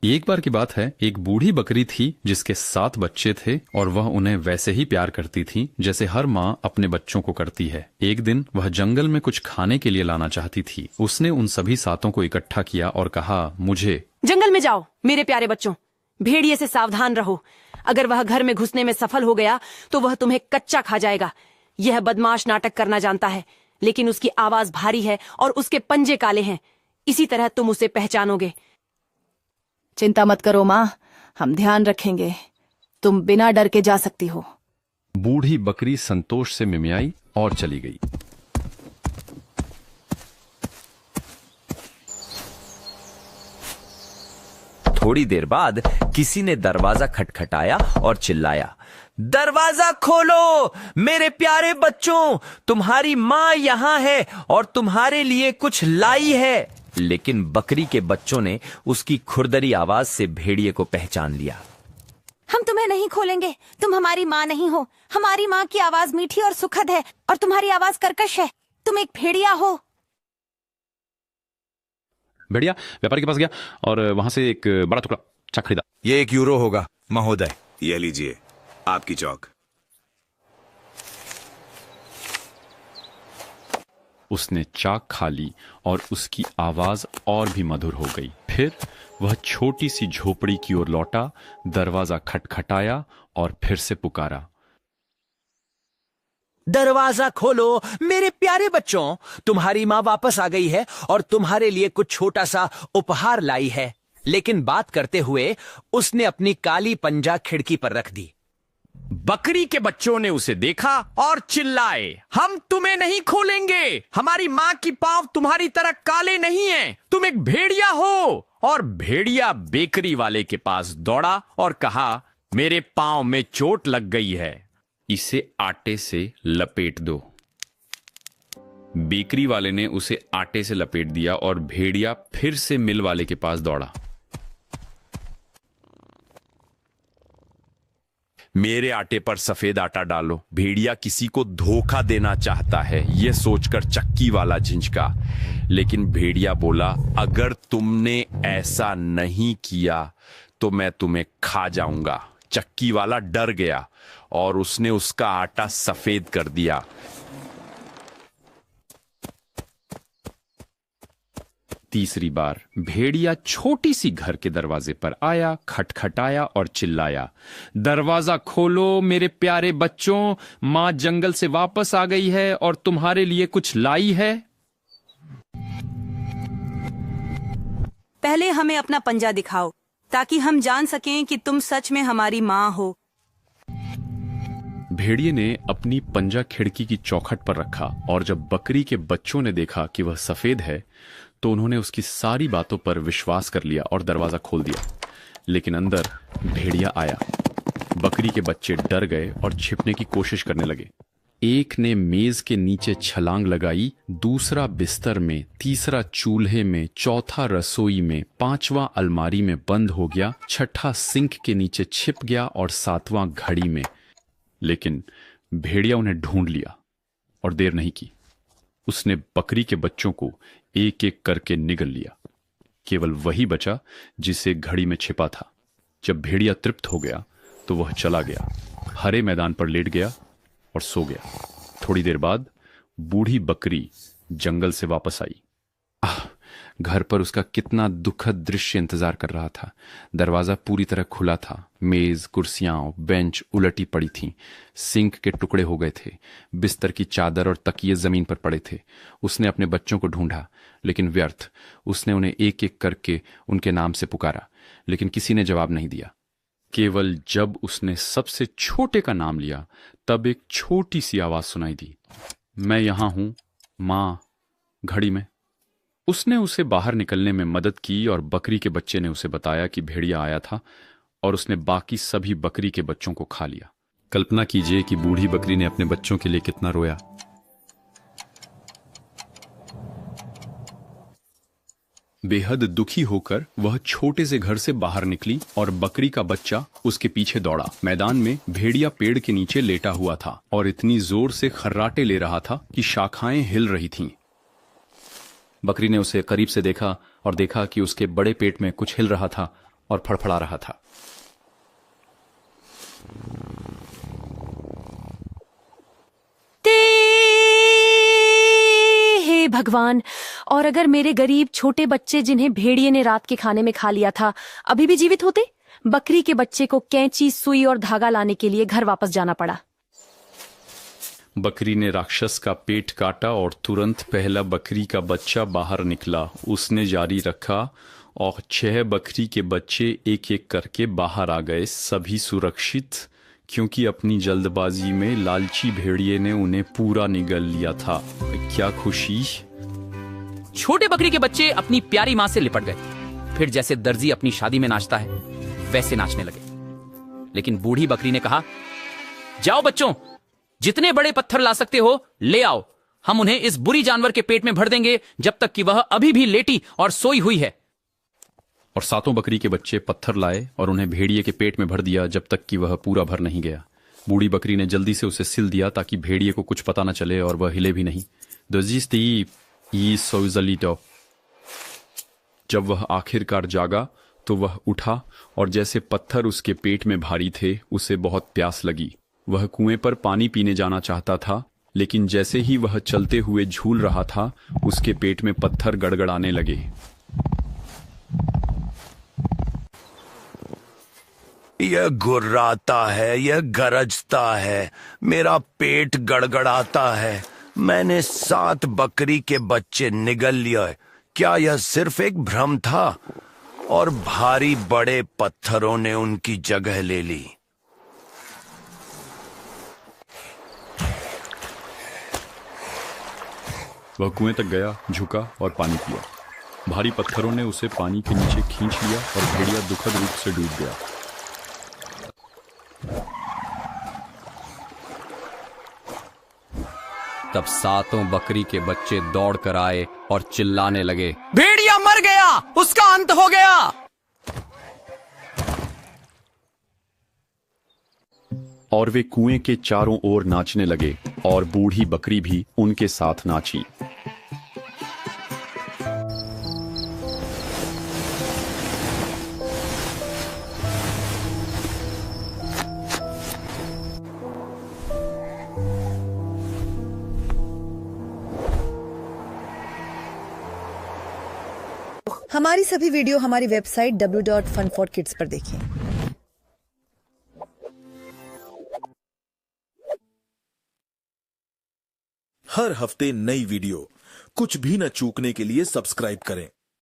एक बार की बात है, एक बूढ़ी बकरी थी जिसके 7 बच्चे थे और वह उन्हें वैसे ही प्यार करती थी जैसे हर माँ अपने बच्चों को करती है। एक दिन वह जंगल में कुछ खाने के लिए लाना चाहती थी। उसने उन सभी 7 को इकट्ठा किया और कहा, मुझे जंगल में जाओ मेरे प्यारे बच्चों, भेड़िए से सावधान रहो। अगर वह घर में घुसने में सफल हो गया तो वह तुम्हें कच्चा खा जाएगा। यह बदमाश नाटक करना जानता है, लेकिन उसकी आवाज भारी है और उसके पंजे काले हैं। इसी तरह तुम उसे पहचानोगे। चिंता मत करो माँ, हम ध्यान रखेंगे। तुम बिना डर के जा सकती हो। बूढ़ी बकरी संतोष से मिमियाई और चली गई। थोड़ी देर बाद किसी ने दरवाजा खटखटाया और चिल्लाया, दरवाजा खोलो मेरे प्यारे बच्चों, तुम्हारी माँ यहाँ है और तुम्हारे लिए कुछ लाई है। लेकिन बकरी के बच्चों ने उसकी खुरदरी आवाज से भेड़िए को पहचान लिया। हम तुम्हें नहीं खोलेंगे, तुम हमारी माँ नहीं हो। हमारी माँ की आवाज मीठी और सुखद है और तुम्हारी आवाज कर्कश है। तुम एक भेड़िया हो। भेड़िया व्यापारी के पास गया और वहां से एक बड़ा टुकड़ा चाक खरीदा। ये 1 यूरो होगा महोदय। यह लीजिए आपकी चौक। उसने चाक खा ली और उसकी आवाज और भी मधुर हो गई। फिर वह छोटी सी झोपड़ी की ओर लौटा, दरवाजा खटखटाया और फिर से पुकारा, दरवाजा खोलो मेरे प्यारे बच्चों, तुम्हारी माँ वापस आ गई है और तुम्हारे लिए कुछ छोटा सा उपहार लाई है। लेकिन बात करते हुए उसने अपनी काली पंजा खिड़की पर रख दी। बकरी के बच्चों ने उसे देखा और चिल्लाए, हम तुम्हें नहीं खोलेंगे। हमारी माँ की पांव तुम्हारी तरह काले नहीं हैं। तुम एक भेड़िया हो। और भेड़िया बेकरी वाले के पास दौड़ा और कहा, मेरे पांव में चोट लग गई है, इसे आटे से लपेट दो। बेकरी वाले ने उसे आटे से लपेट दिया और भेड़िया फिर से मिल वाले के पास दौड़ा। मेरे आटे पर सफेद आटा डालो। भेड़िया किसी को धोखा देना चाहता है, यह सोचकर चक्की वाला झिंझका। लेकिन भेड़िया बोला, अगर तुमने ऐसा नहीं किया तो मैं तुम्हें खा जाऊंगा। चक्की वाला डर गया और उसने उसका आटा सफेद कर दिया। तीसरी बार भेड़िया छोटी सी घर के दरवाजे पर आया, खटखटाया और चिल्लाया, दरवाजा खोलो मेरे प्यारे बच्चों, माँ जंगल से वापस आ गई है और तुम्हारे लिए कुछ लाई है। पहले हमें अपना पंजा दिखाओ ताकि हम जान सकें कि तुम सच में हमारी माँ हो। भेड़िए ने अपनी पंजा खिड़की की चौखट पर रखा और जब बकरी के बच्चों ने देखा कि वह सफेद है तो उन्होंने उसकी सारी बातों पर विश्वास कर लिया और दरवाजा खोल दिया। लेकिन अंदर भेड़िया आया। बकरी के बच्चे डर गए और छिपने की कोशिश करने लगे। एक ने मेज के नीचे छलांग लगाई, दूसरा बिस्तर में, तीसरा चूल्हे में, चौथा रसोई में, 5वां अलमारी में बंद हो गया, 6ठा सिंक के नीचे छिप गया और 7वां घड़ी में। लेकिन भेड़िया उन्हें ढूंढ लिया और देर नहीं की। उसने बकरी के बच्चों को एक एक करके निगल लिया। केवल वही बचा जिसे घड़ी में छिपा था। जब भेड़िया तृप्त हो गया तो वह चला गया, हरे मैदान पर लेट गया और सो गया। थोड़ी देर बाद बूढ़ी बकरी जंगल से वापस आई। घर पर उसका कितना दुखद दृश्य इंतजार कर रहा था। दरवाजा पूरी तरह खुला था, मेज, कुर्सियां, बेंच उलटी पड़ी थीं, सिंक के टुकड़े हो गए थे, बिस्तर की चादर और तकिए जमीन पर पड़े थे। उसने अपने बच्चों को ढूंढा लेकिन व्यर्थ। उसने उन्हें एक एक करके उनके नाम से पुकारा लेकिन किसी ने जवाब नहीं दिया। केवल जब उसने सबसे छोटे का नाम लिया तब एक छोटी सी आवाज सुनाई दी, मैं यहां हूं मां, घड़ी में। उसने उसे बाहर निकलने में मदद की और बकरी के बच्चे ने उसे बताया कि भेड़िया आया था और उसने बाकी सभी बकरी के बच्चों को खा लिया। कल्पना कीजिए कि बूढ़ी बकरी ने अपने बच्चों के लिए कितना रोया। बेहद दुखी होकर वह छोटे से घर से बाहर निकली और बकरी का बच्चा उसके पीछे दौड़ा। मैदान में भेड़िया पेड़ के नीचे लेटा हुआ था और इतनी जोर से खर्राटे ले रहा था कि शाखाएं हिल रही थीं। बकरी ने उसे करीब से देखा और देखा कि उसके बड़े पेट में कुछ हिल रहा था और फड़फड़ा रहा था। हे भगवान, और अगर मेरे गरीब छोटे बच्चे जिन्हें भेड़िए ने रात के खाने में खा लिया था अभी भी जीवित होते। बकरी के बच्चे को कैंची, सुई और धागा लाने के लिए घर वापस जाना पड़ा। बकरी ने राक्षस का पेट काटा और तुरंत पहला बकरी का बच्चा बाहर निकला। उसने जारी रखा और 6 बकरी के बच्चे एक एक करके बाहर आ गए, सभी सुरक्षित, क्योंकि अपनी जल्दबाजी में लालची भेड़िए ने उन्हें पूरा निगल लिया था। क्या खुशी! छोटे बकरी के बच्चे अपनी प्यारी माँ से लिपट गए। फिर जैसे दर्जी अपनी शादी में नाचता है वैसे नाचने लगे। लेकिन बूढ़ी बकरी ने कहा, जाओ बच्चों, जितने बड़े पत्थर ला सकते हो ले आओ। हम उन्हें इस बुरी जानवर के पेट में भर देंगे जब तक कि वह अभी भी लेटी और सोई हुई है। और 7 बकरी के बच्चे पत्थर लाए और उन्हें भेड़िए के पेट में भर दिया जब तक कि वह पूरा भर नहीं गया। बूढ़ी बकरी ने जल्दी से उसे सिल दिया ताकि भेड़िए को कुछ पता न चले और वह हिले भी नहीं। जब वह आखिरकार जागा तो वह उठा और जैसे पत्थर उसके पेट में भारी थे, उसे बहुत प्यास लगी। वह कुएं पर पानी पीने जाना चाहता था, लेकिन जैसे ही वह चलते हुए झूल रहा था, उसके पेट में पत्थर गड़गड़ाने लगे। यह गुर्राता है, यह गरजता है, मेरा पेट गड़गड़ाता है। मैंने 7 बकरी के बच्चे निगल लिए। क्या यह सिर्फ एक भ्रम था? और भारी बड़े पत्थरों ने उनकी जगह ले ली। वह कुएं तक गया, झुका और पानी पिया। भारी पत्थरों ने उसे पानी के नीचे खींच लिया और भेड़िया दुखद रूप से डूब गया। तब 7 बकरी के बच्चे दौड़ कर आए और चिल्लाने लगे, भेड़िया मर गया, उसका अंत हो गया। और वे कुएं के चारों ओर नाचने लगे और बूढ़ी बकरी भी उनके साथ नाची। हमारी सभी वीडियो हमारी वेबसाइट w.fun4kids पर देखें। हर हफ्ते नई वीडियो, कुछ भी न चूकने के लिए सब्सक्राइब करें।